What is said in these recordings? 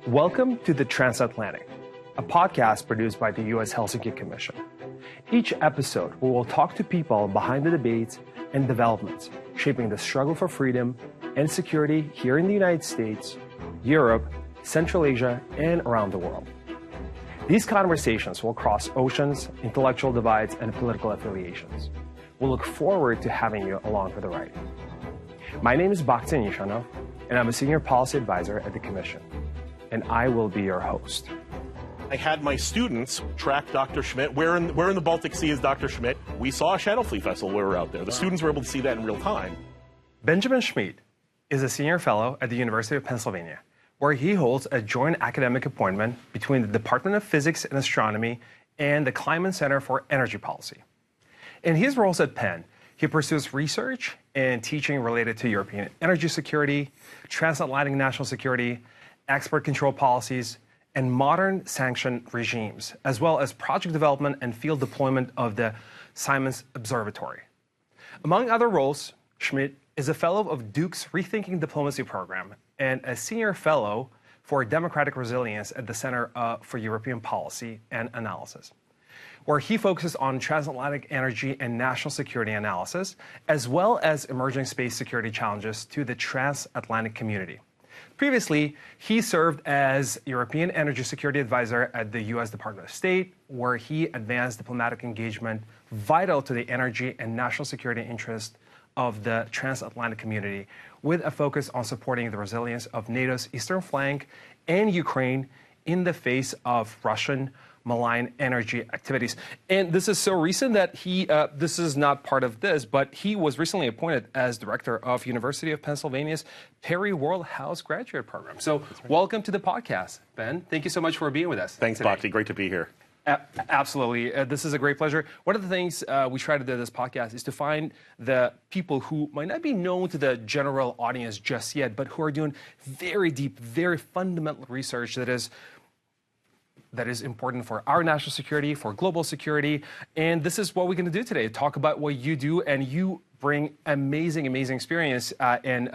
Welcome to the Transatlantic, a podcast produced by the U.S. Helsinki Commission. Each episode, we will talk to people behind the debates and developments shaping the struggle for freedom and security here in the United States, Europe, Central Asia, and around the world. These conversations will cross oceans, intellectual divides, and political affiliations. We look forward to having you along for the ride. My name is Bakhti Nishanov, and I'm a senior policy advisor at the Commission, and I will be your host. I had my students track Dr. Schmitt. Where in the Baltic Sea is Dr. Schmitt? We saw a Shadow Fleet vessel when we were out there. The students were able to see that in real time. Benjamin Schmitt is a senior fellow at the University of Pennsylvania, where he holds a joint academic appointment between the Department of Physics and Astronomy and the Kleinman Center for Energy Policy. In his roles at Penn, he pursues research and teaching related to European energy security, transatlantic national security, export control policies, and modern sanction regimes, as well as project development and field deployment of the Simons Observatory. Among other roles, Schmitt is a fellow of Duke's Rethinking Diplomacy program and a senior fellow for democratic resilience at the Center for European Policy and Analysis, where he focuses on transatlantic energy and national security analysis, as well as emerging space security challenges to the transatlantic community. Previously, he served as European Energy Security Advisor at the U.S. Department of State, where he advanced diplomatic engagement vital to the energy and national security interests of the transatlantic community, with a focus on supporting the resilience of NATO's eastern flank and Ukraine in the face of Russian malign energy activities. And this is so recent that this is not part of this, but he was recently appointed as director of University of Pennsylvania's Perry World-House Graduate Program. So welcome to the podcast, Ben. Thank you so much for being with us. Thanks, Bakhti. Great to be here. Absolutely. This is a great pleasure. One of the things we try to do in this podcast is to find the people who might not be known to the general audience just yet, but who are doing very deep, very fundamental research that is important for our national security, for global security. And this is what we're going to do today, talk about what you do, and you bring amazing experience and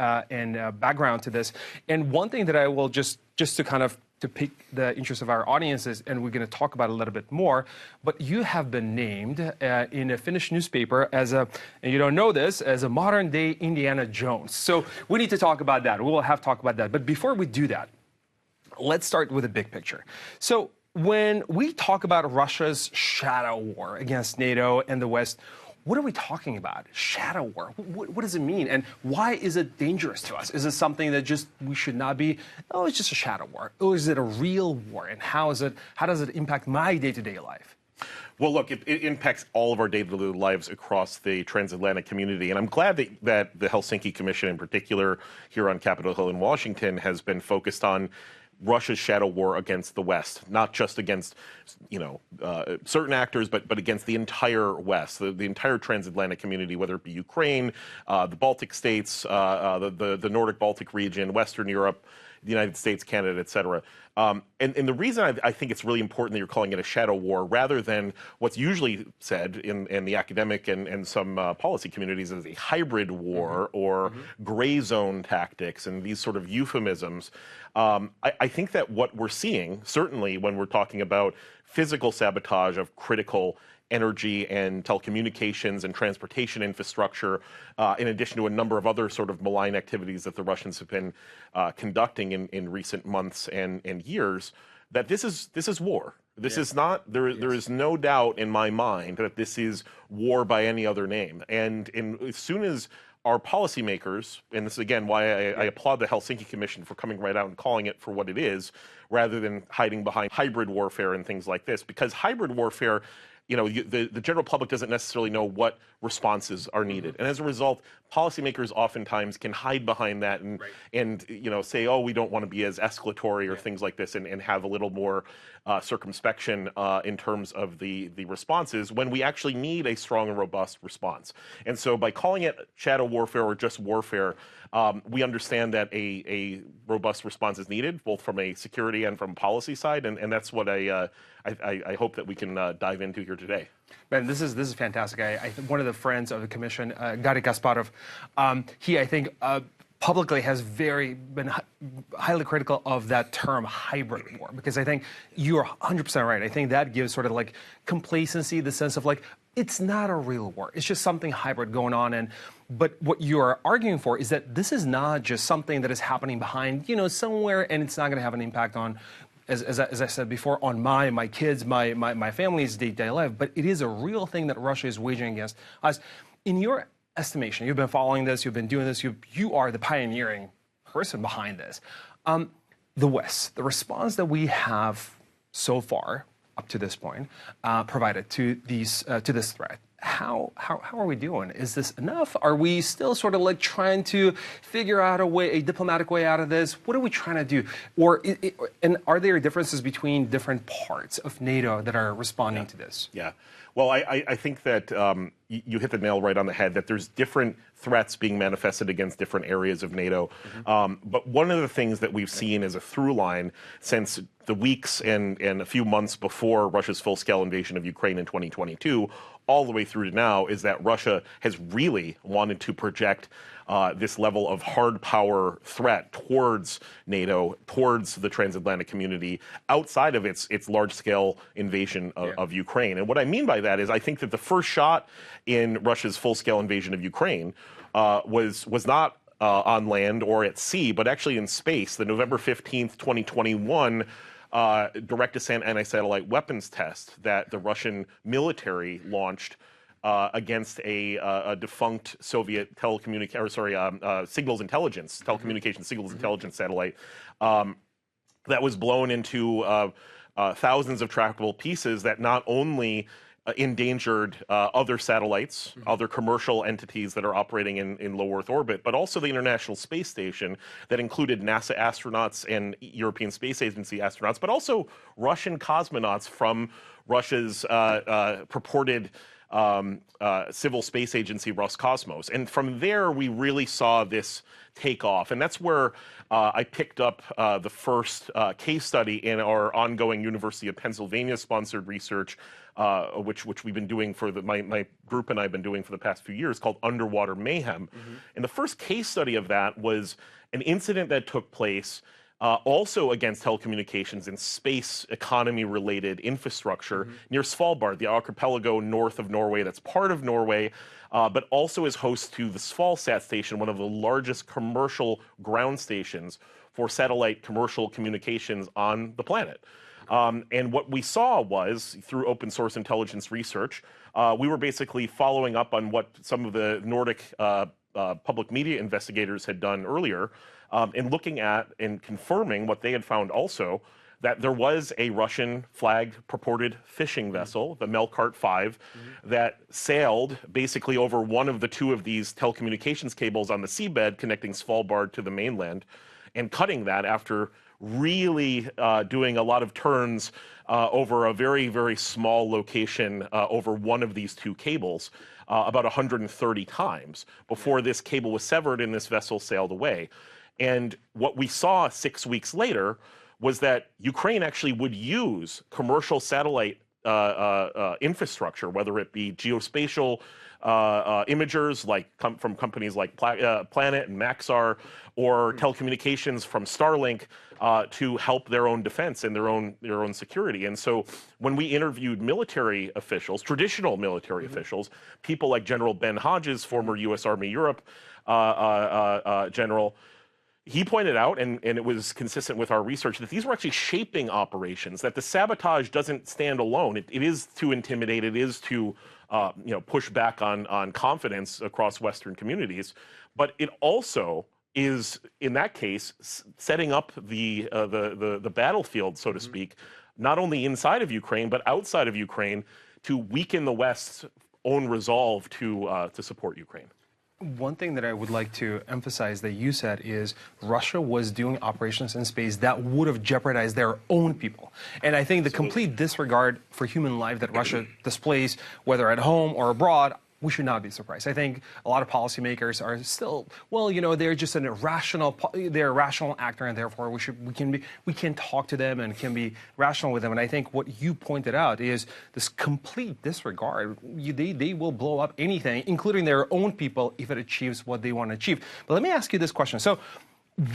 background to this. And one thing that I will just to pique the interest of our audiences, and we're going to talk about a little bit more, but you have been named in a Finnish newspaper as and you don't know this, as a modern-day Indiana Jones. So we need to talk about that. We will have to talk about that. But before we do that, let's start with a big picture. So when we talk about Russia's shadow war against NATO and the West, what are we talking about? Shadow war. What does it mean? And why is it dangerous to us? Is it something that we should not be, oh, it's just a shadow war? Or is it a real war? And how does it impact my day-to-day life? Well, look, it impacts all of our day-to-day lives across the transatlantic community. And I'm glad that the Helsinki Commission in particular here on Capitol Hill in Washington has been focused on Russia's shadow war against the West, not just against, certain actors, but against the entire West, the entire transatlantic community, whether it be Ukraine, the Baltic states, the Nordic Baltic region, Western Europe, the United States, Canada, et cetera. And the reason I think it's really important that you're calling it a shadow war rather than what's usually said in the academic and some policy communities as a hybrid war or gray zone tactics and these sort of euphemisms, I think that what we're seeing, certainly when we're talking about physical sabotage of critical energy and telecommunications and transportation infrastructure, in addition to a number of other sort of malign activities that the Russians have been conducting in recent months and years, that this is war. This is not, there is no doubt in my mind that this is war by any other name. And as soon as our policymakers, and this is again why I applaud the Helsinki Commission for coming right out and calling it for what it is, rather than hiding behind hybrid warfare and things like this, because hybrid warfare, the general public doesn't necessarily know what responses are needed. And as a result, policymakers oftentimes can hide behind that and say, oh, we don't want to be as escalatory or things like this and have a little more circumspection in terms of the responses when we actually need a strong and robust response. And so by calling it shadow warfare or just warfare, we understand that a robust response is needed, both from a security and from a policy side, and that's what I hope that we can dive into here today. Man, this is fantastic. One of the friends of the commission, Gary Kasparov, he, I think, publicly has been highly critical of that term hybrid war, because I think you are 100% right. I think that gives sort of like complacency, the sense of like, it's not a real war. It's just something hybrid going on. But what you are arguing for is that this is not just something that is happening behind, somewhere, and it's not going to have an impact on, as I said before, on my kids, my family's day-to-day life. But it is a real thing that Russia is waging against us. In your estimation, you've been following this, you've been doing this, you are the pioneering person behind this. The West, the response that we have so far up to this point provided to this threat, how are we doing? Is this enough? Are we still sort of like trying to figure out a diplomatic way out of this? What are we trying to do? And are there differences between different parts of NATO that are responding to this? Yeah. Well, I think that you hit the nail right on the head, that there's different threats being manifested against different areas of NATO. But one of the things that we've seen as a through line since the weeks and a few months before Russia's full-scale invasion of Ukraine in 2022, all the way through to now, is that Russia has really wanted to project this level of hard power threat towards NATO, towards the transatlantic community, outside of its large-scale invasion of Ukraine. And what I mean by that is I think that the first shot in Russia's full-scale invasion of Ukraine was not on land or at sea, but actually in space. The November 15th, 2021 direct descent anti-satellite weapons test that the Russian military launched against a defunct Soviet signals intelligence, telecommunications signals intelligence satellite that was blown into thousands of trackable pieces that not only endangered other satellites, other commercial entities that are operating in low Earth orbit, but also the International Space Station that included NASA astronauts and European Space Agency astronauts, but also Russian cosmonauts from Russia's purported civil space agency Roscosmos. And from there, we really saw this take off. And that's where I picked up the first case study in our ongoing University of Pennsylvania sponsored research, which we've been doing for my group and I have been doing for the past few years, called Underwater Mayhem. And the first case study of that was an incident that took place also against telecommunications and space economy-related infrastructure near Svalbard, the archipelago north of Norway that's part of Norway, but also is host to the Svalsat station, one of the largest commercial ground stations for satellite commercial communications on the planet. And what we saw was, through open source intelligence research, we were basically following up on what some of the Nordic public media investigators had done earlier, and looking at and confirming what they had found also, that there was a Russian flagged purported fishing vessel, the Melkart 5, that sailed basically over one of the two of these telecommunications cables on the seabed connecting Svalbard to the mainland, and cutting that after really doing a lot of turns over a very, very small location over one of these two cables, about 130 times before this cable was severed and this vessel sailed away. And what we saw 6 weeks later was that Ukraine actually would use commercial satellite infrastructure, whether it be geospatial imagers from companies like Planet and Maxar, or telecommunications from Starlink, to help their own defense and their own security. And so when we interviewed military officials, traditional military officials, people like General Ben Hodges, former U.S. Army Europe general, he pointed out, and it was consistent with our research, that these were actually shaping operations, that the sabotage doesn't stand alone. It is to intimidate, it is to push back on confidence across Western communities, but it also is, in that case, setting up the battlefield, so to speak, not only inside of Ukraine, but outside of Ukraine, to weaken the West's own resolve to support Ukraine. One thing that I would like to emphasize that you said is Russia was doing operations in space that would have jeopardized their own people. And I think the complete disregard for human life that Russia displays, whether at home or abroad, we should not be surprised. I think a lot of policymakers are still, well, they're just they're a rational actor, and therefore we can talk to them and can be rational with them. And I think what you pointed out is this complete disregard. They will blow up anything, including their own people, if it achieves what they want to achieve. But let me ask you this question. So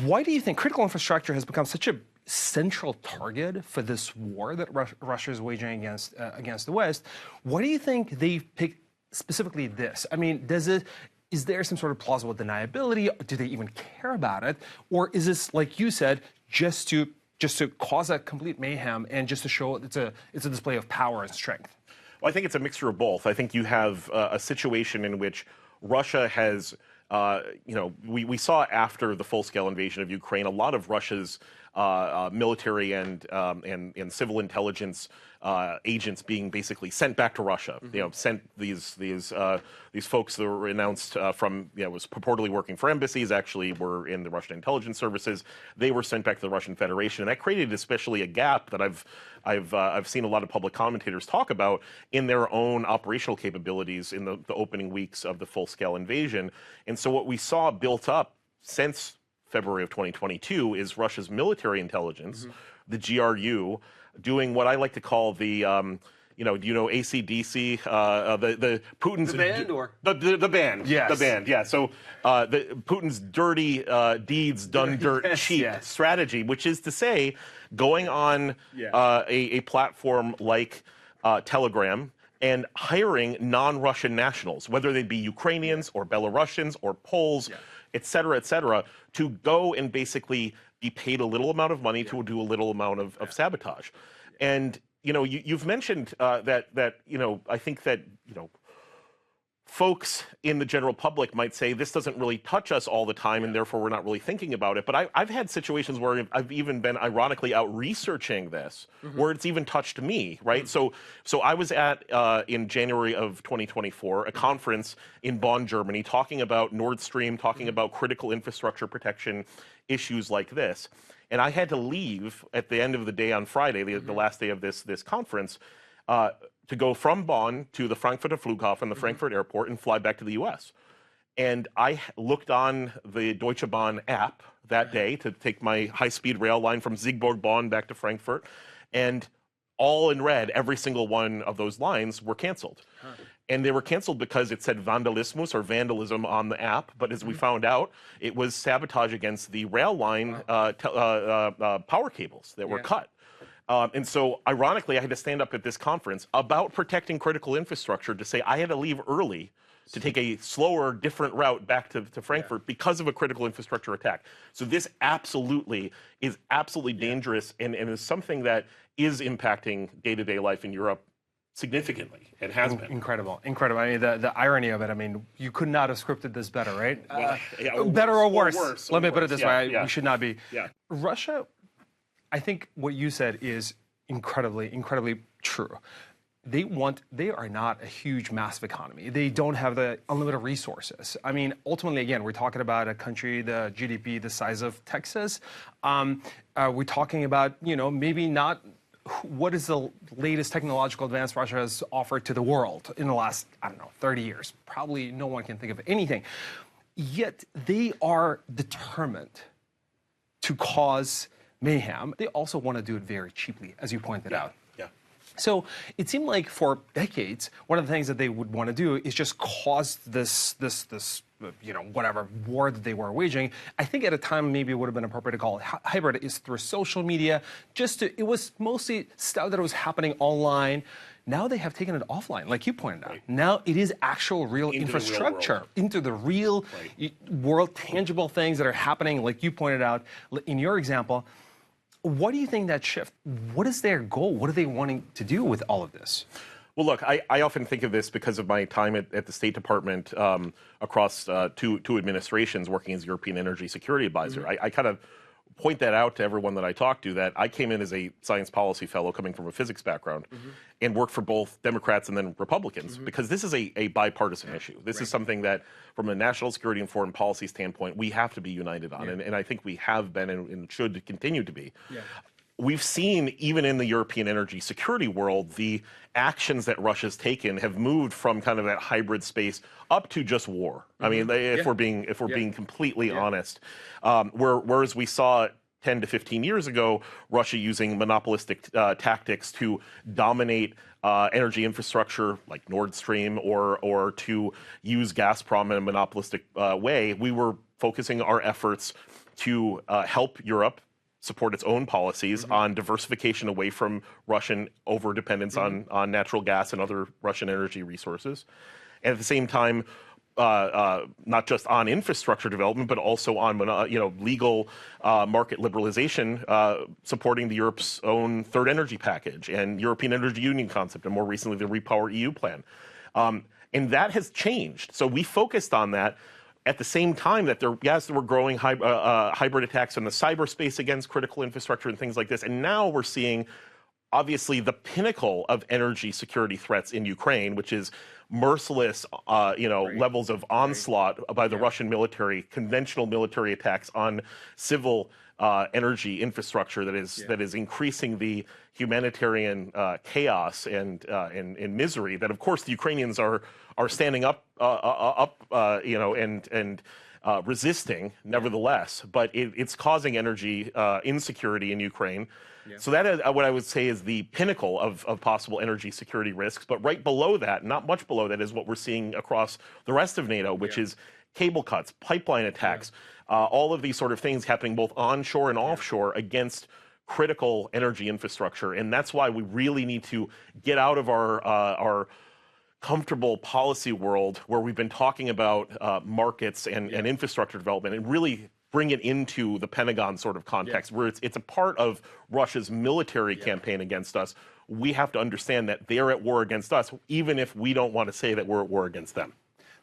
why do you think critical infrastructure has become such a central target for this war that Russia is waging against the West? Why do you think they picked specifically this? I mean, is there some sort of plausible deniability? Do they even care about it? Or is this, like you said, just to cause a complete mayhem and just to show it's a display of power and strength? Well, I think it's a mixture of both. I think you have a situation in which Russia has, we saw after the full-scale invasion of Ukraine, a lot of Russia's military and civil intelligence agents being basically sent back to Russia. Sent these folks that were announced from was purportedly working for embassies, actually were in the Russian intelligence services. They were sent back to the Russian Federation, and that created especially a gap that I've seen a lot of public commentators talk about in their own operational capabilities in the opening weeks of the full-scale invasion. And so what we saw built up since February of 2022 is Russia's military intelligence, the GRU, doing what I like to call the, do you know AC/DC, the Putin's the band or the band, yes, the band, yeah. So Putin's dirty deeds done dirt cheap strategy, which is to say, going on a platform like Telegram and hiring non-Russian nationals, whether they be Ukrainians or Belarusians or Poles, et cetera, to go and basically be paid a little amount of money to do a little amount of sabotage. And, you've mentioned that I think that, folks in the general public might say this doesn't really touch us all the time and therefore we're not really thinking about it. But I've had situations where I've even been ironically out researching this, where it's even touched me, right? So I was at, in January of 2024, a conference in Bonn, Germany, talking about Nord Stream, talking about critical infrastructure protection issues like this. And I had to leave at the end of the day on Friday, the last day of this conference, to go from Bonn to the Frankfurter Flughafen, the Frankfurt airport, and fly back to the U.S. And I looked on the Deutsche Bahn app that day to take my high-speed rail line from Siegburg, Bonn, back to Frankfurt, and all in red, every single one of those lines were canceled. And they were canceled because it said vandalismus or vandalism on the app, but as we found out, it was sabotage against the rail line power cables that were cut. And so, ironically, I had to stand up at this conference about protecting critical infrastructure to say I had to leave early to take a slower, different route back to Frankfurt because of a critical infrastructure attack. So this absolutely is absolutely dangerous and is something that is impacting day-to-day life in Europe significantly. It has been. Incredible. I mean, the irony of it, I mean, you could not have scripted this better, right? Well, better or worse. Let me put it this way. Yeah. We should not be. Yeah. Russia, I think what you said is incredibly true. They are not a huge, massive economy. They don't have the unlimited resources. I mean, ultimately, again, we're talking about a country, the GDP the size of Texas. We're talking about, maybe not what is the latest technological advance Russia has offered to the world in the last, 30 years. Probably no one can think of anything. Yet they are determined to cause mayhem. They also want to do it very cheaply, as you pointed out. Yeah. So it seemed like for decades, one of the things that they would want to do is just cause this whatever war that they were waging. I think at a time maybe it would have been appropriate to call it hybrid, is through social media. It was mostly stuff that was happening online. Now they have taken it offline, like you pointed out. Now it is actual real infrastructure into the real world, tangible things that are happening, like you pointed out in your example. What do you think that shift? What is their goal? What are they wanting to do with all of this? Well, look, I often think of this because of my time at the State Department across two administrations working as European Energy Security Advisor. I kind of point that out to everyone that I talk to, that I came in as a science policy fellow coming from a physics background and worked for both Democrats and then Republicans because this is a bipartisan issue. This is something that, from a national security and foreign policy standpoint, we have to be united on. And I think we have been and should continue to be. we've seen, even in the European energy security world, the actions that Russia's taken have moved from kind of that hybrid space up to just war. I mean, if we're being completely honest, whereas we saw 10 to 15 years ago, Russia using monopolistic tactics to dominate energy infrastructure like Nord Stream, or to use Gazprom in a monopolistic way, we were focusing our efforts to help Europe support its own policies on diversification away from Russian overdependence on natural gas and other Russian energy resources. And at the same time, not just on infrastructure development, but also on legal market liberalization, supporting the Europe's own third energy package and European Energy Union concept, and more recently the Repower EU plan. And that has changed. So we focused on that. At the same time that there were growing hybrid attacks in the cyberspace against critical infrastructure and things like this. And now we're seeing, obviously, the pinnacle of energy security threats in Ukraine, which is merciless, levels of onslaught by the Russian military, conventional military attacks on civil energy infrastructure that is increasing the humanitarian chaos and misery that, of course, the Ukrainians are standing up, and resisting, nevertheless. But it's causing energy insecurity in Ukraine. Yeah. So that is what I would say is the pinnacle of possible energy security risks. But right below that, not much below that, is what we're seeing across the rest of NATO, which is cable cuts, pipeline attacks, all of these sort of things happening both onshore and offshore against critical energy infrastructure. And that's why we really need to get out of our comfortable policy world where we've been talking about markets and infrastructure development, and really bring it into the Pentagon sort of context, where it's a part of Russia's military campaign against us. We have to understand that they're at war against us, even if we don't want to say that we're at war against them.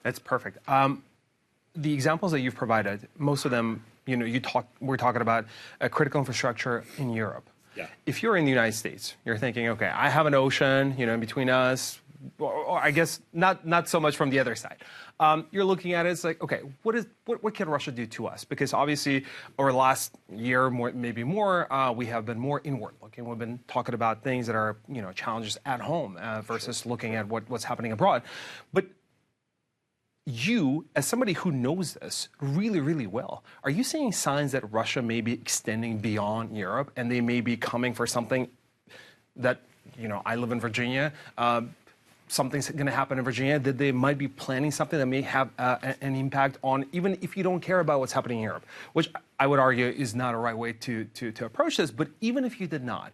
That's perfect. The examples that you've provided, most of them, we're talking about a critical infrastructure in Europe. Yeah. If you're in the United States, you're thinking, okay, I have an ocean, in between us, or I guess not so much from the other side. You're looking at it, it's like, okay, what can Russia do to us? Because obviously, over the last year, maybe more, we have been more inward looking. We've been talking about things that are, challenges at home versus looking at what's happening abroad. But you, as somebody who knows this really, really well, are you seeing signs that Russia may be extending beyond Europe, and they may be coming for something that, I live in Virginia, something's going to happen in Virginia, that they might be planning something that may have an impact on, even if you don't care about what's happening in Europe, which I would argue is not a right way to approach this. But even if you did not,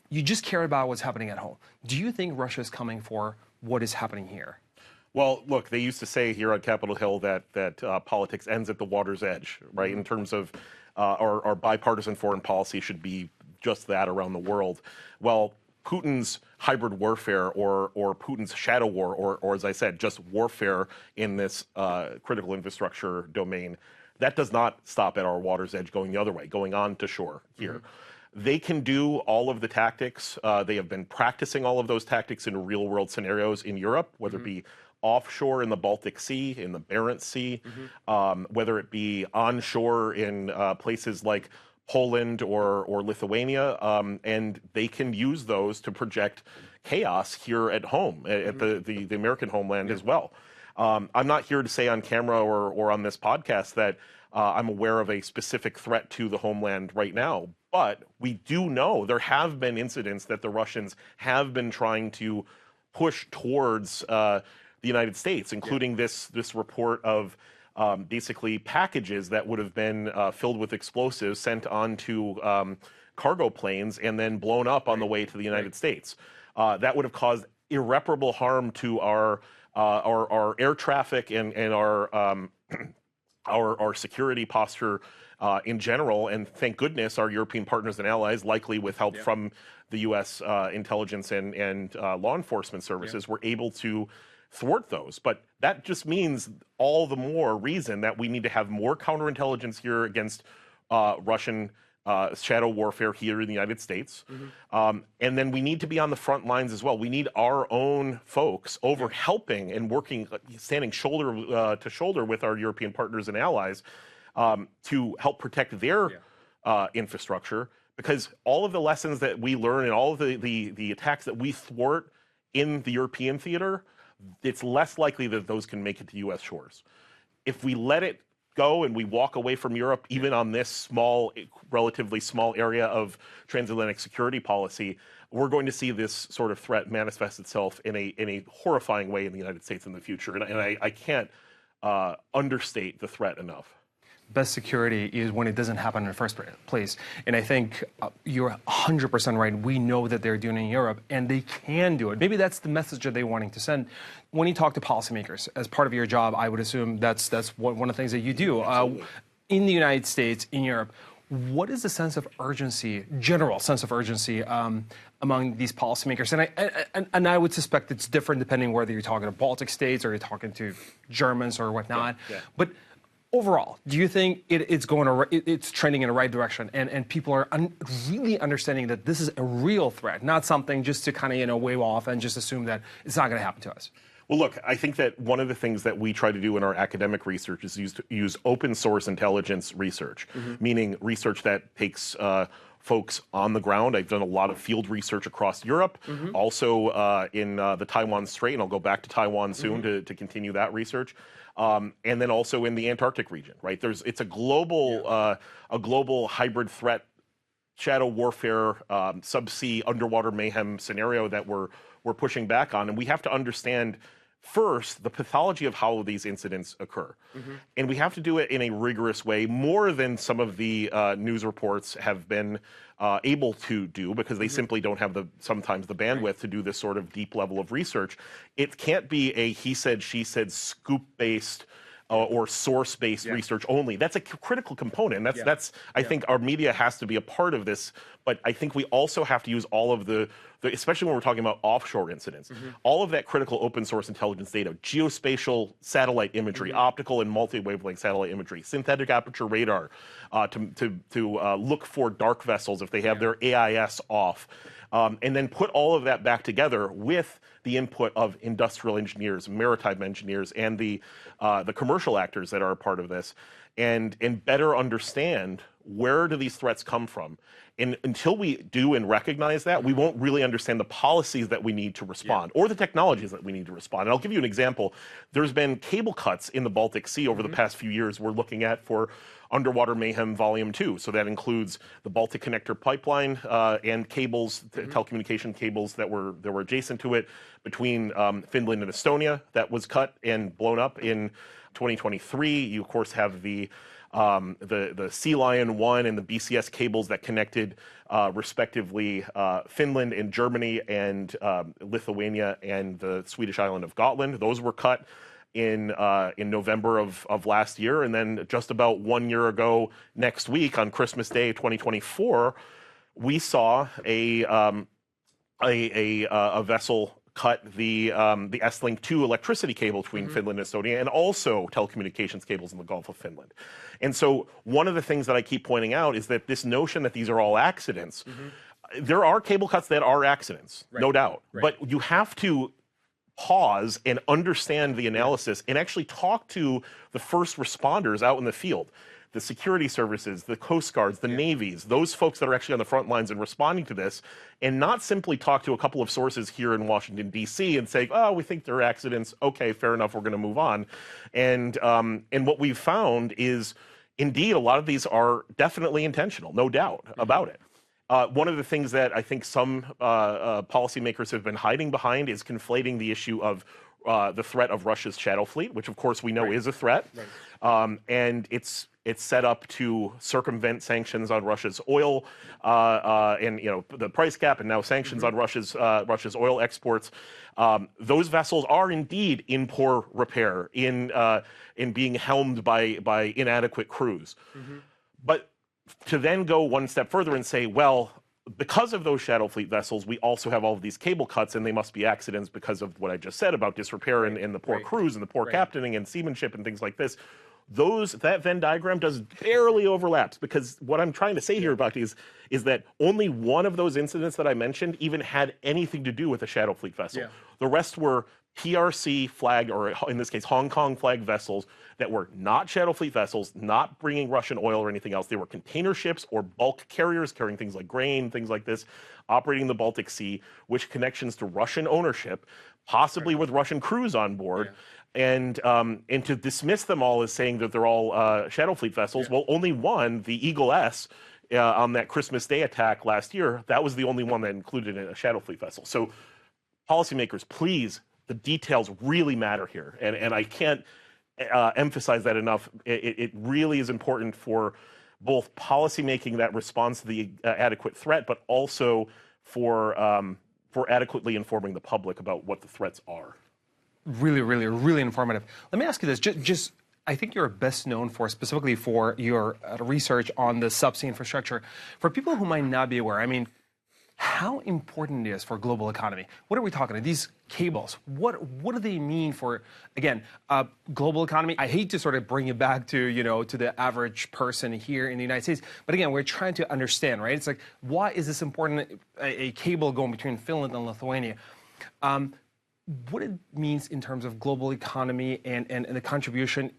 you just care about what's happening at home. Do you think Russia is coming for what is happening here? Well, look, they used to say here on Capitol Hill that politics ends at the water's edge, right? In terms of our bipartisan foreign policy should be just that around the world. Well, Putin's hybrid warfare or Putin's shadow war, or as I said, just warfare in this critical infrastructure domain, that does not stop at our water's edge going the other way, going on to shore here. They can do all of the tactics. They have been practicing all of those tactics in real world scenarios in Europe, whether it be offshore in the Baltic Sea, in the Barents Sea, whether it be onshore in places like Poland or Lithuania, and they can use those to project chaos here at home, at the American homeland as well. I'm not here to say on camera or on this podcast that I'm aware of a specific threat to the homeland right now, but we do know there have been incidents that the Russians have been trying to push towards the United States, including this report of basically packages that would have been filled with explosives sent onto cargo planes and then blown up on the way to the United States. That would have caused irreparable harm to our air traffic and our security posture in general. And thank goodness our European partners and allies, likely with help from the U.S. intelligence and law enforcement services, were able to thwart those. But that just means all the more reason that we need to have more counterintelligence here against Russian shadow warfare here in the United States. And then we need to be on the front lines as well. We need our own folks over helping and working, standing shoulder to shoulder with our European partners and allies to help protect their infrastructure. because all of the lessons that we learn and all of the attacks that we thwart in the European theater, it's less likely that those can make it to U.S. shores. If we let it go and we walk away from Europe, even on this small, relatively small area of transatlantic security policy, we're going to see this sort of threat manifest itself in a horrifying way in the United States in the future. And I can't understate the threat enough. Best security is when it doesn't happen in the first place. And I think you're 100% right. We know that they're doing it in Europe, and they can do it. Maybe that's the message that they're wanting to send. When you talk to policymakers, as part of your job, I would assume that's one of the things that you do. In the United States, in Europe, what is the sense of urgency, general sense of urgency, among these policymakers? And I would suspect it's different depending whether you're talking to Baltic states or you're talking to Germans or whatnot. Yeah. But overall, do you think it's trending in the right direction, and people are really understanding that this is a real threat, not something just to kind of wave off and just assume that it's not going to happen to us? Well, look, I think that one of the things that we try to do in our academic research is use open source intelligence research, meaning research that takes folks on the ground. I've done a lot of field research across Europe, also in the Taiwan Strait, and I'll go back to Taiwan soon to continue that research. And then also in the Antarctic region, right? It's a global hybrid threat, shadow warfare, subsea underwater mayhem scenario that we're pushing back on, and we have to understand first the pathology of how these incidents occur, and we have to do it in a rigorous way, more than some of the news reports have been able to do, because they simply don't have sometimes the bandwidth to do this sort of deep level of research. It can't be a he said, she said, scoop-based or source-based research only. That's a critical component. And I think our media has to be a part of this, but I think we also have to use all of the especially when we're talking about offshore incidents, all of that critical open source intelligence data, geospatial satellite imagery, optical and multi-wavelength satellite imagery, synthetic aperture radar, to look for dark vessels if they have their AIS off, and then put all of that back together with the input of industrial engineers, maritime engineers, and the commercial actors that are a part of this, and better understand where do these threats come from. And until we do and recognize that, we won't really understand the policies that we need to respond or the technologies that we need to respond. And I'll give you an example. There's been cable cuts in the Baltic Sea over the past few years we're looking at for Underwater Mayhem Volume 2. So that includes the Baltic Connector pipeline and cables, telecommunication cables that were adjacent to it between Finland and Estonia that was cut and blown up in 2023. You, of course, have the Sea Lion 1 and the BCS cables that connected respectively Finland and Germany and Lithuania and the Swedish island of Gotland. Those were cut in November of last year, and then just about 1 year ago next week on Christmas Day 2024, we saw a vessel cut the S-Link 2 electricity cable between Finland and Estonia, and also telecommunications cables in the Gulf of Finland. And so one of the things that I keep pointing out is that this notion that these are all accidents, there are cable cuts that are accidents, no doubt, but you have to pause and understand the analysis and actually talk to the first responders out in the field. The security services, the Coast Guards, the navies, those folks that are actually on the front lines and responding to this, and not simply talk to a couple of sources here in Washington, D.C. and say, oh, we think they're accidents. Okay, fair enough, we're going to move on. And what we've found is, indeed, a lot of these are definitely intentional, no doubt about it. One of the things that I think some policymakers have been hiding behind is conflating the issue of the threat of Russia's shadow fleet, which of course we know is a threat, and it's set up to circumvent sanctions on Russia's oil and the price cap, and now sanctions on Russia's oil exports. Those vessels are indeed in poor repair, in being helmed by inadequate crews, but to then go one step further and say, well, because of those shadow fleet vessels, we also have all of these cable cuts, and they must be accidents because of what I just said about disrepair and the poor crews and the poor captaining and seamanship and things like this. That Venn diagram does barely overlaps, because what I'm trying to say here, Bakhti, is that only one of those incidents that I mentioned even had anything to do with a shadow fleet vessel. The rest were PRC flagged, or in this case, Hong Kong flagged vessels that were not Shadow Fleet vessels, not bringing Russian oil or anything else. They were container ships or bulk carriers carrying things like grain, things like this, operating in the Baltic Sea, which connections to Russian ownership, possibly with Russian crews on board. And to dismiss them all as saying that they're all Shadow Fleet vessels, well, only one, the Eagle S, on that Christmas Day attack last year, that was the only one that included a Shadow Fleet vessel. So policymakers, please, the details really matter here. And I can't emphasize that enough. It really is important for both policymaking that responds to the adequate threat, but also for adequately informing the public about what the threats are. Really, really, really informative. Let me ask you this. Just I think you're best known for specifically for your research on the subsea infrastructure. For people who might not be aware, I mean, how important it is for global economy? What are we talking about? These cables, what do they mean for, again, global economy? I hate to sort of bring it back to, to the average person here in the United States. But again, we're trying to understand, right? It's like, why is this important, a cable going between Finland and Lithuania? What it means in terms of global economy and the contribution,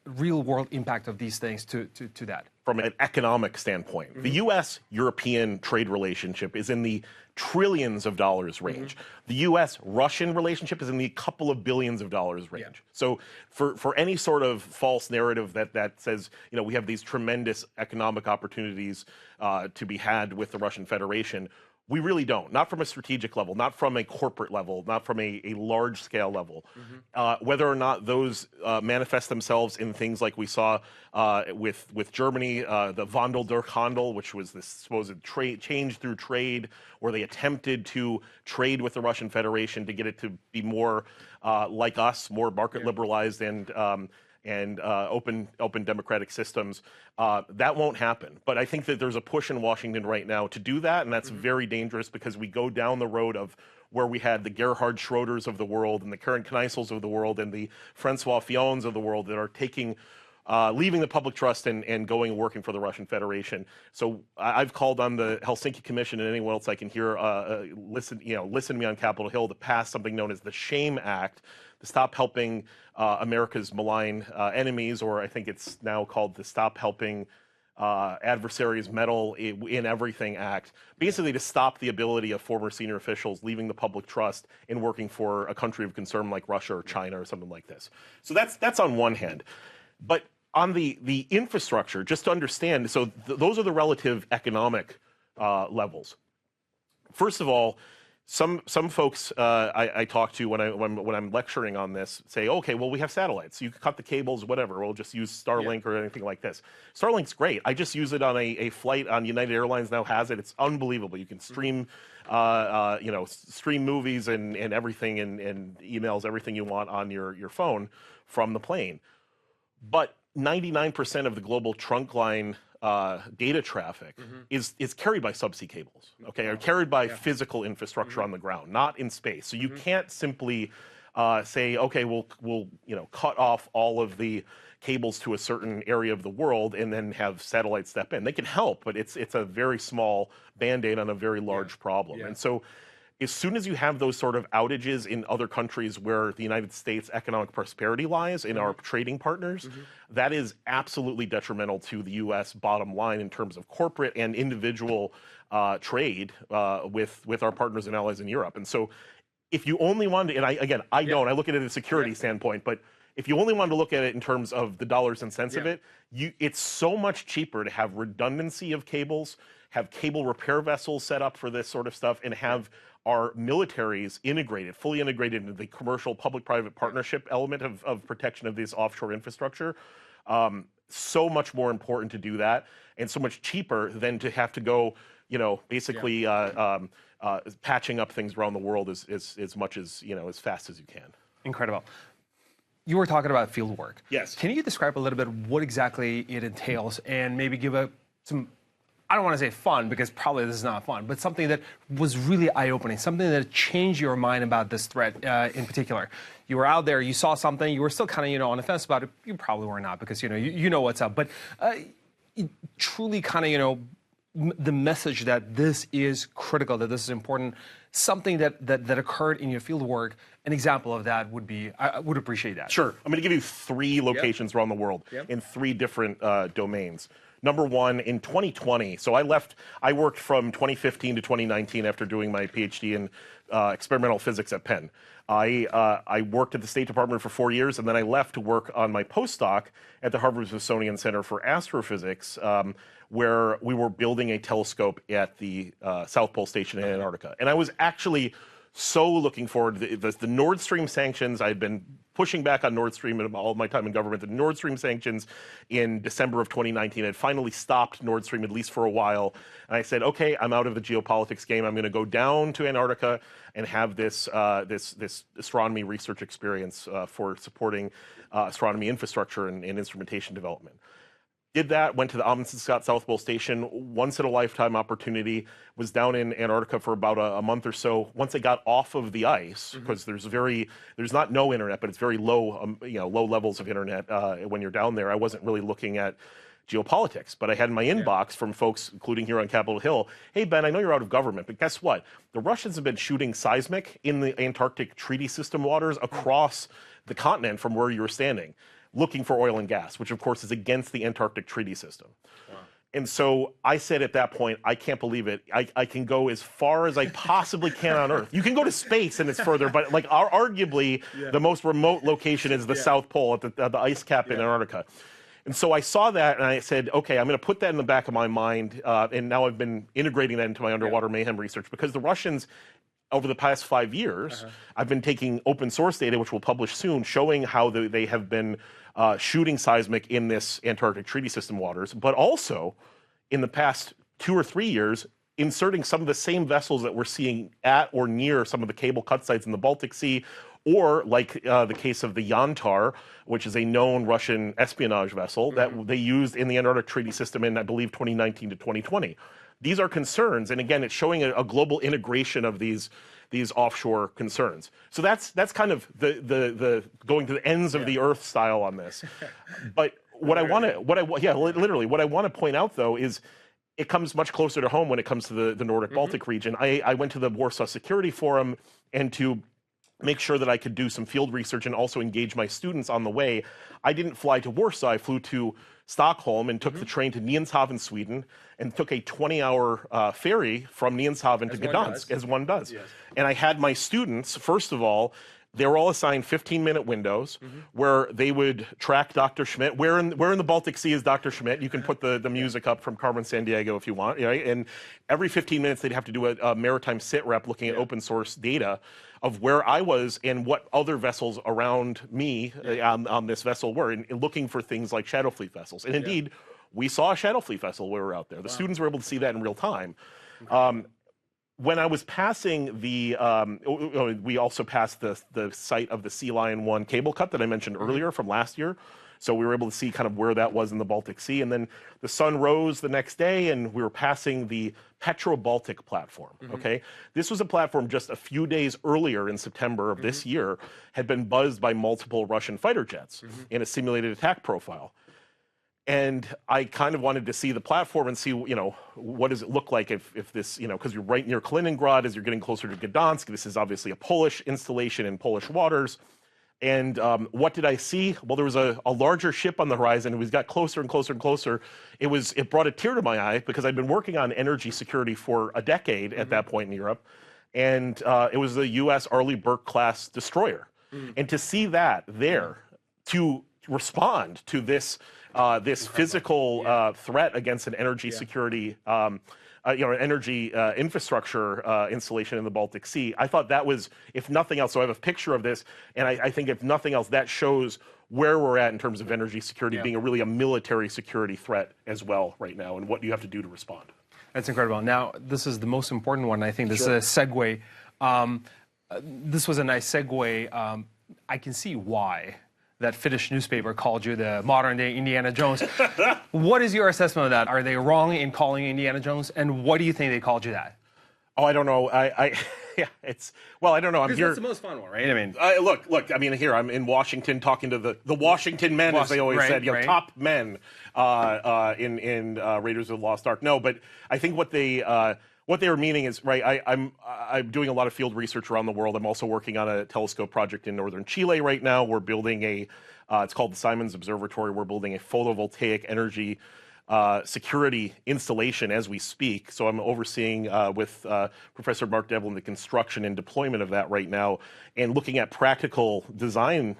real world impact of these things to that? From an economic standpoint, the U.S.-European trade relationship is in the trillions of dollars range. The U.S.-Russian relationship is in the couple of billions of dollars range. So for any sort of false narrative that says, we have these tremendous economic opportunities to be had with the Russian Federation, we really don't. Not from a strategic level, not from a corporate level, not from a large-scale level. Whether or not those manifest themselves in things like we saw with Germany, the Wandel durch Handel, which was this supposed change through trade, where they attempted to trade with the Russian Federation to get it to be more like us, more market liberalized and open democratic systems. That won't happen. But I think that there's a push in Washington right now to do that, and that's very dangerous because we go down the road of where we had the Gerhard Schroders of the world and the Karen Kneissels of the world and the Francois Filons of the world that are leaving the public trust and going and working for the Russian Federation. So I've called on the Helsinki Commission and anyone else I can hear listen to me on Capitol Hill to pass something known as the SHAME Act, to stop helping America's malign enemies, or I think it's now called the Stop Helping Adversaries Meddle in Everything Act, basically to stop the ability of former senior officials leaving the public trust and working for a country of concern like Russia or China or something like this. So that's on one hand. But on the infrastructure, just to understand, so those are the relative economic levels. First of all, some folks I talk to when I'm lecturing on this say, okay, well, we have satellites. You can cut the cables, whatever. We'll just use Starlink or anything like this. Starlink's great. I just use it on a flight on United Airlines now has it. It's unbelievable. You can stream, stream movies and everything and emails, everything you want on your phone from the plane. But 99% of the global trunk line data traffic is carried by subsea cables, okay, or carried by physical infrastructure on the ground, not in space. So you can't simply say, okay, we'll cut off all of the cables to a certain area of the world and then have satellites step in. They can help, but it's a very small Band-Aid on a very large problem. And so as soon as you have those sort of outages in other countries where the United States economic prosperity lies in our trading partners, that is absolutely detrimental to the U.S. bottom line in terms of corporate and individual trade with our partners and allies in Europe. And so if you only want to, and I don't, I look at it as a security standpoint, but if you only want to look at it in terms of the dollars and cents of it, it's so much cheaper to have redundancy of cables, have cable repair vessels set up for this sort of stuff, and have our militaries fully integrated into the commercial public-private partnership element of protection of this offshore infrastructure. So much more important to do that, and so much cheaper than to have to go, basically patching up things around the world as much as, as fast as you can. Incredible. You were talking about field work. Yes. Can you describe a little bit what exactly it entails and maybe give some, I don't want to say fun because probably this is not fun, but something that was really eye-opening, something that changed your mind about this threat in particular. You were out there, you saw something, you were still kind of, on the fence about it. You probably were not because, you know what's up. But it truly kind of, the message that this is critical, that this is important, something that occurred in your field work. An example of that would be, I would appreciate that. Sure. I'm going to give you 3 locations around the world in 3 different domains. Number one, in 2020, so I worked from 2015 to 2019 after doing my PhD in experimental physics at Penn. I worked at the State Department for 4 years, and then I left to work on my postdoc at the Harvard-Smithsonian Center for Astrophysics, where we were building a telescope at the South Pole Station in Antarctica. And I was actually so looking forward to the Nord Stream sanctions. I had been pushing back on Nord Stream in all of my time in government. The Nord Stream sanctions in December of 2019 had finally stopped Nord Stream, at least for a while. And I said, okay, I'm out of the geopolitics game. I'm going to go down to Antarctica and have this astronomy research experience for supporting astronomy infrastructure and instrumentation development. Did that, went to the Amundsen Scott South Pole Station, once-in-a-lifetime opportunity, was down in Antarctica for about a month or so. Once I got off of the ice, because there's not no internet, but it's very low, low levels of internet when you're down there. I wasn't really looking at geopolitics, but I had in my inbox from folks, including here on Capitol Hill, hey, Ben, I know you're out of government, but guess what? The Russians have been shooting seismic in the Antarctic Treaty System waters across the continent from where you were standing, looking for oil and gas, which of course is against the Antarctic Treaty System. Wow. And so I said at that point, I can't believe it. I can go as far as I possibly can on Earth. You can go to space and it's further, but like arguably the most remote location is the South Pole at the ice cap in Antarctica. And so I saw that and I said, okay, I'm going to put that in the back of my mind. And now I've been integrating that into my underwater mayhem research, because the Russians, over the past 5 years, I've been taking open source data, which we'll publish soon, showing how they have been shooting seismic in this Antarctic Treaty System waters, but also in the past 2 or 3 years, inserting some of the same vessels that we're seeing at or near some of the cable cut sites in the Baltic Sea, or like the case of the Yantar, which is a known Russian espionage vessel that they used in the Antarctic Treaty System in, I believe, 2019 to 2020. These are concerns, and again, it's showing a global integration of these offshore concerns. So that's kind of the going to the ends of the earth style on this. But what I want to point out though is it comes much closer to home when it comes to the Nordic Baltic region. I went to the Warsaw Security Forum, and to make sure that I could do some field research and also engage my students on the way, I didn't fly to Warsaw. I flew to Stockholm and took the train to Nynäshamn, Sweden, and took a 20-hour ferry from Nynäshamn to Gdansk, as one does. Yes. And I had my students, first of all, they were all assigned 15-minute windows where they would track Dr. Schmitt. Where in the Baltic Sea is Dr. Schmitt? You can put the music up from Carmen Sandiego if you want. Right? And every 15 minutes, they'd have to do a maritime sit rep looking at open source data of where I was and what other vessels around me on this vessel were, and looking for things like Shadow Fleet vessels. And indeed, we saw a Shadow Fleet vessel when we were out there. The students were able to see that in real time. When I was passing we also passed the site of the Sea Lion 1 cable cut that I mentioned earlier from last year. So we were able to see kind of where that was in the Baltic Sea. And then the sun rose the next day, and we were passing the Petro-Baltic platform, okay? This was a platform just a few days earlier in September of this year, had been buzzed by multiple Russian fighter jets in a simulated attack profile. And I kind of wanted to see the platform and see, what does it look like if this, because you're right near Kaliningrad as you're getting closer to Gdansk. This is obviously a Polish installation in Polish waters. And what did I see? Well, there was a larger ship on the horizon. We got closer and closer and closer. It brought a tear to my eye, because I'd been working on energy security for a decade at that point in Europe. And it was the U.S. Arleigh Burke-class destroyer. And to see that there, to respond to this physical threat against an energy security, an energy infrastructure installation in the Baltic Sea, I thought that was, if nothing else, so I have a picture of this, and I think if nothing else, that shows where we're at in terms of energy security being a military security threat as well right now, and what you have to do to respond. That's incredible. Now, this is the most important one. I think this is a segue. This was a nice segue. I can see why that Finnish newspaper called you the modern-day Indiana Jones. What is your assessment of that? Are they wrong in calling you Indiana Jones? And what do you think they called you that? Oh, I don't know. Yeah, it's well, I don't know. I'm Because here. that's the most fun one, right? I mean, Look. I mean, here I'm in Washington talking to the Washington men, as they always right, said, right. top men in Raiders of the Lost Ark. No, but I think what they were meaning is right. I'm doing a lot of field research around the world. I'm also working on a telescope project in northern Chile right now. We're building it's called the Simons Observatory. We're building a photovoltaic energy security installation as we speak. So I'm overseeing with Professor Mark Devlin the construction and deployment of that right now, and looking at practical design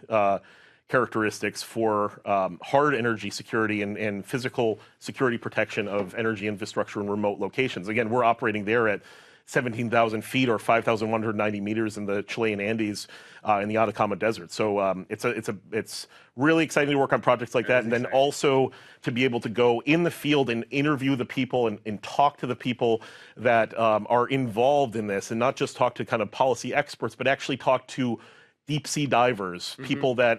characteristics for hard energy security and physical security protection of energy infrastructure in remote locations. Again, we're operating there at 17,000 feet or 5,190 meters in the Chilean Andes in the Atacama Desert. So it's really exciting to work on projects like that, and then also to be able to go in the field and interview the people and talk to the people that are involved in this, and not just talk to kind of policy experts, but actually talk to deep sea divers, people that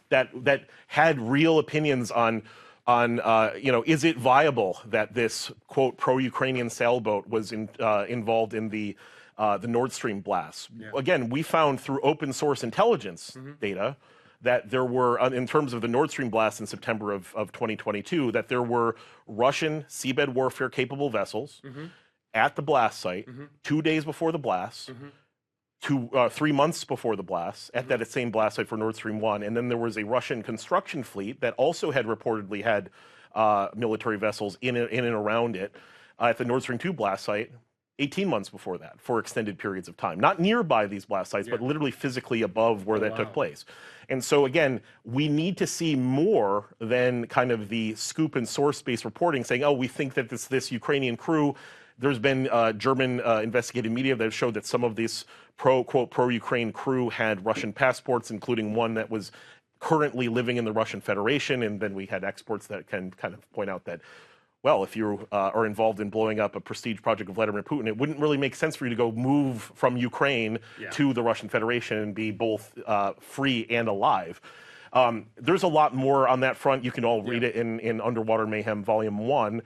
that had real opinions on is it viable that this quote pro-Ukrainian sailboat was involved in the Nord Stream blasts? Yeah. Again, we found through open source intelligence data that there were, in terms of the Nord Stream blast in September of 2022, that there were Russian seabed warfare capable vessels at the blast site 2 days before the blast. 3 months before the blast at that same blast site for Nord Stream 1. And then there was a Russian construction fleet that also had reportedly had military vessels in and around it at the Nord Stream 2 blast site 18 months before that for extended periods of time. Not nearby these blast sites, but literally physically above where that took place. And so, again, we need to see more than kind of the scoop and source-based reporting saying, oh, we think that this Ukrainian crew. There's been German investigative media that have showed that some of this pro-Ukraine crew had Russian passports, including one that was currently living in the Russian Federation. And then we had experts that can kind of point out that, well, if you are involved in blowing up a prestige project of Vladimir Putin, it wouldn't really make sense for you to go move from Ukraine to the Russian Federation and be both free and alive. There's a lot more on that front. You can all read it in Underwater Mayhem Volume 1.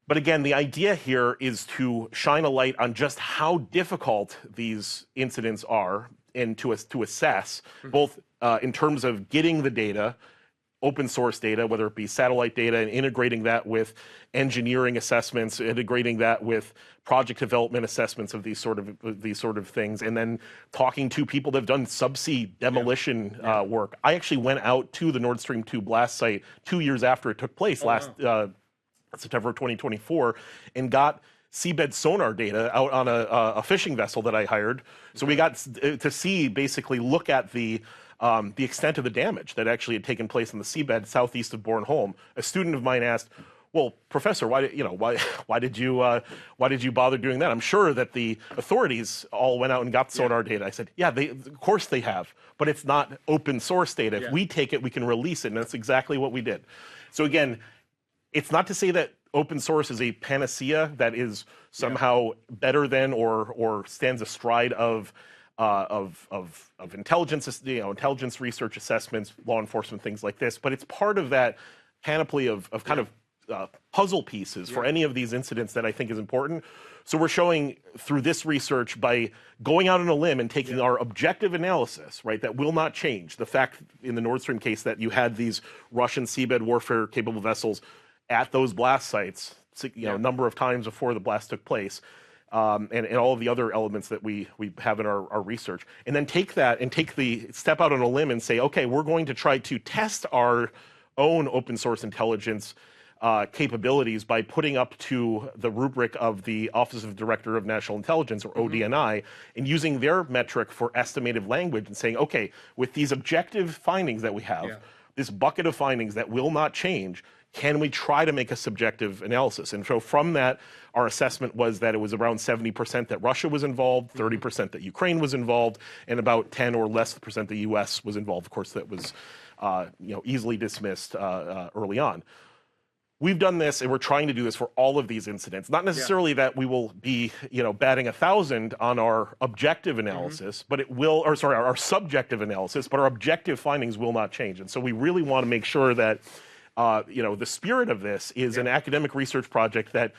But again, the idea here is to shine a light on just how difficult these incidents are and to assess, both in terms of getting the data, open source data, whether it be satellite data, and integrating that with engineering assessments, integrating that with project development assessments of these sort of things, and then talking to people that have done subsea demolition work. I actually went out to the Nord Stream 2 blast site 2 years after it took place September of 2024, and got seabed sonar data out on a fishing vessel that I hired. So we got to see, basically look at the extent of the damage that actually had taken place in the seabed southeast of Bornholm. A student of mine asked, "Well, Professor, why did you bother doing that? I'm sure that the authorities all went out and got sonar data." I said, "Yeah, of course they have, but it's not open source data. If we take it, we can release it," and that's exactly what we did. So again, it's not to say that open source is a panacea that is somehow better than or stands astride of intelligence, intelligence research assessments, law enforcement, things like this. But it's part of that panoply of kind of puzzle pieces for any of these incidents that I think is important. So we're showing through this research, by going out on a limb and taking our objective analysis, right, that will not change. The fact in the Nord Stream case that you had these Russian seabed warfare capable vessels at those blast sites, a number of times before the blast took place, and all of the other elements that we have in our research, and then take that and step out on a limb and say, okay, we're going to try to test our own open source intelligence capabilities by putting up to the rubric of the Office of the Director of National Intelligence, or ODNI, and using their metric for estimative language and saying, okay, with these objective findings that we have, this bucket of findings that will not change, can we try to make a subjective analysis? And so from that, our assessment was that it was around 70% that Russia was involved, 30% that Ukraine was involved, and about 10 or less percent the U.S. was involved. Of course, that was easily dismissed early on. We've done this, and we're trying to do this for all of these incidents. Not necessarily that we will be, batting 1,000 on our objective analysis, but it will, our subjective analysis, but our objective findings will not change. And so we really want to make sure that the spirit of this is an academic research project that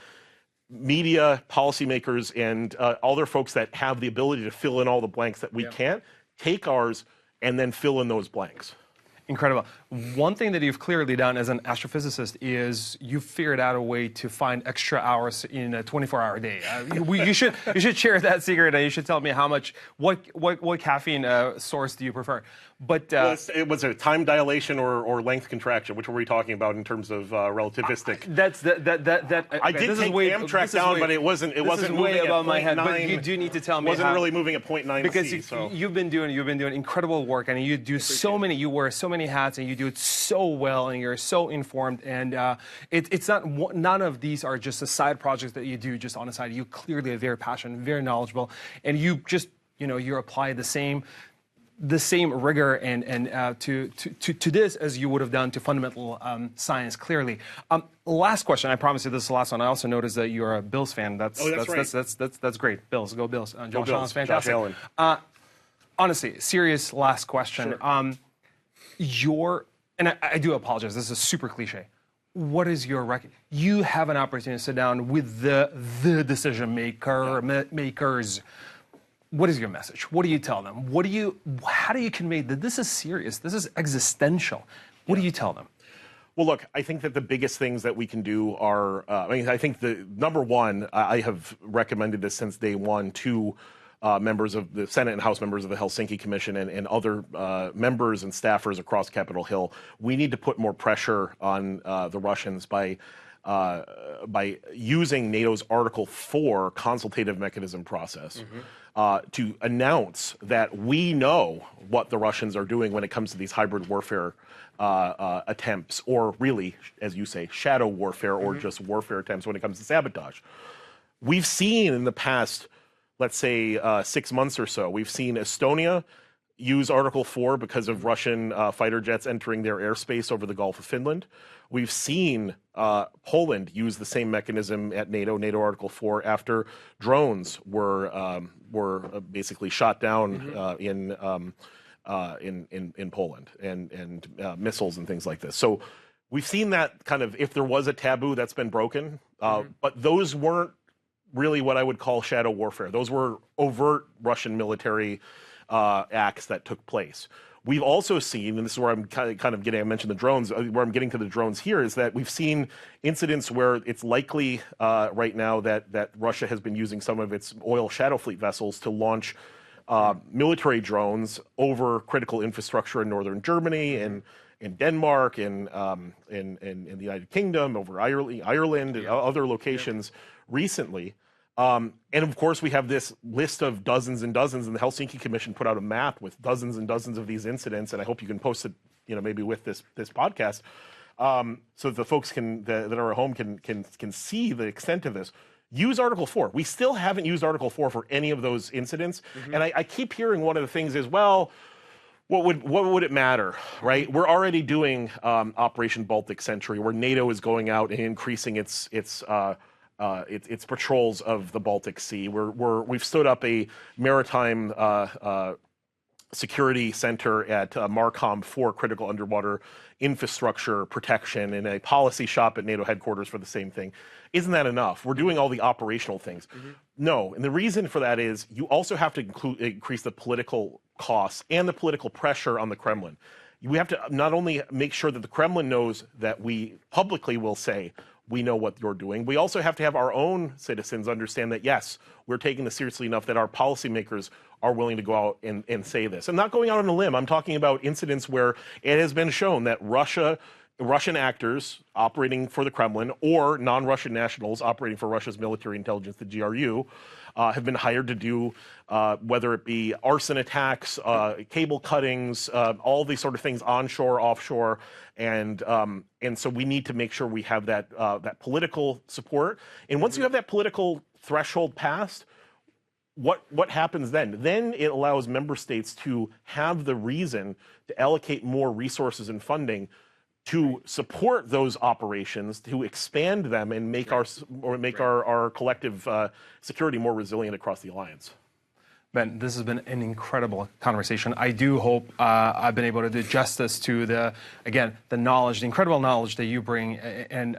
media, policymakers, and other folks that have the ability to fill in all the blanks that we can't, take ours and then fill in those blanks. Incredible. One thing that you've clearly done as an astrophysicist is you've figured out a way to find extra hours in a 24-hour day. You should share that secret, and you should tell me what caffeine source do you prefer. But well, it was a time dilation or length contraction. Which were we talking about in terms of relativistic? I did take Amtrak down, but it wasn't moving way at above my head. 0.9. But you do need to tell me. Wasn't really moving at 0.9 because C, so. you've been doing incredible work, and you do you wear so many hats, and you do it so well, and you're so informed. And it's not none of these are just a side projects that you do just on the side. You clearly are very passionate, very knowledgeable, and you just you apply the same rigor and to this as you would have done to fundamental science. Clearly. Last question. I promise you this is the last one. I also noticed that you're a Bills fan. That's great. Bills, go Bills. Josh Allen's fantastic. Josh Allen. Honestly, serious last question. Sure. And I do apologize. This is super cliche. What is your record? You have an opportunity to sit down with the decision makers. What is your message? What do you tell them? How do you convey that this is serious? This is existential. What do you tell them? Well, look, I think that the biggest things that we can do are, I think the number one, I have recommended this since day one to members of the Senate and House members of the Helsinki Commission and other members and staffers across Capitol Hill. We need to put more pressure on the Russians by using NATO's Article 4 consultative mechanism process to announce that we know what the Russians are doing when it comes to these hybrid warfare attempts, or really, as you say, shadow warfare or just warfare attempts when it comes to sabotage. We've seen in the past, let's say 6 months or so, we've seen Estonia use Article 4 because of Russian fighter jets entering their airspace over the Gulf of Finland. We've seen Poland use the same mechanism at NATO Article 4, after drones were basically shot down in Poland and missiles and things like this. So we've seen that kind of, if there was a taboo, that's been broken. But those weren't really what I would call shadow warfare. Those were overt Russian military acts that took place. We've also seen, and this is where I'm kind of getting, I mentioned the drones, where I'm getting to the drones here, is that we've seen incidents where it's likely right now that Russia has been using some of its oil shadow fleet vessels to launch military drones over critical infrastructure in northern Germany and in Denmark and in the United Kingdom, over Ireland and other locations recently. And of course, we have this list of dozens and dozens, and the Helsinki Commission put out a map with dozens and dozens of these incidents. And I hope you can post it, maybe with this podcast, so that the folks that are at home can see the extent of this. Use Article 4. We still haven't used Article 4 for any of those incidents, and I keep hearing one of the things is, well, what would it matter, right? We're already doing Operation Baltic Century, where NATO is going out and increasing its patrols of the Baltic Sea. We've stood up a maritime security center at Markham for critical underwater infrastructure protection, and a policy shop at NATO headquarters for the same thing. Isn't that enough? We're doing all the operational things. No, and the reason for that is you also have to increase the political costs and the political pressure on the Kremlin. We have to not only make sure that the Kremlin knows that we publicly will say, we know what you're doing. We also have to have our own citizens understand that, yes, we're taking this seriously enough that our policymakers are willing to go out and say this. I'm not going out on a limb. I'm talking about incidents where it has been shown that Russian actors operating for the Kremlin, or non-Russian nationals operating for Russia's military intelligence, the GRU, have been hired to do, whether it be arson attacks, cable cuttings, all these sort of things, onshore, offshore, and so we need to make sure we have that political support. And once you have that political threshold passed, what happens then? Then it allows member states to have the reason to allocate more resources and funding to support those operations, to expand them and make our collective security more resilient across the alliance. Ben, this has been an incredible conversation. I do hope I've been able to do justice to the incredible knowledge that you bring, and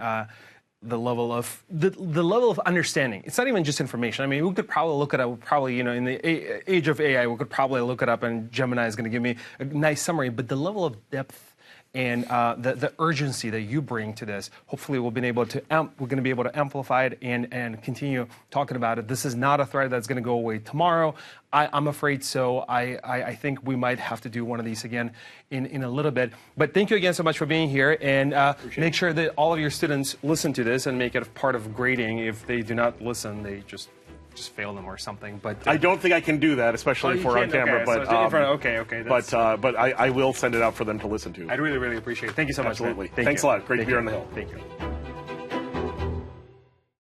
the level of understanding. It's not even just information. I mean, we could probably look it up. Probably, in the age of AI, we could probably look it up, and Gemini is going to give me a nice summary. But the level of depth and the urgency that you bring to this, hopefully we're going to be able to amplify it and continue talking about it. This is not a threat that's going to go away tomorrow. I'm afraid so. I think we might have to do one of these again in a little bit. But thank you again so much for being here, and make sure that all of your students listen to this and make it a part of grading. If they do not listen, they just fail them or something. But I don't think I can do that, especially if we're on camera. Okay, but I will send it out for them to listen to. I'd really, really appreciate it. Thank you so much. Absolutely. Thanks a lot. Great to be here on the Hill. Thank you.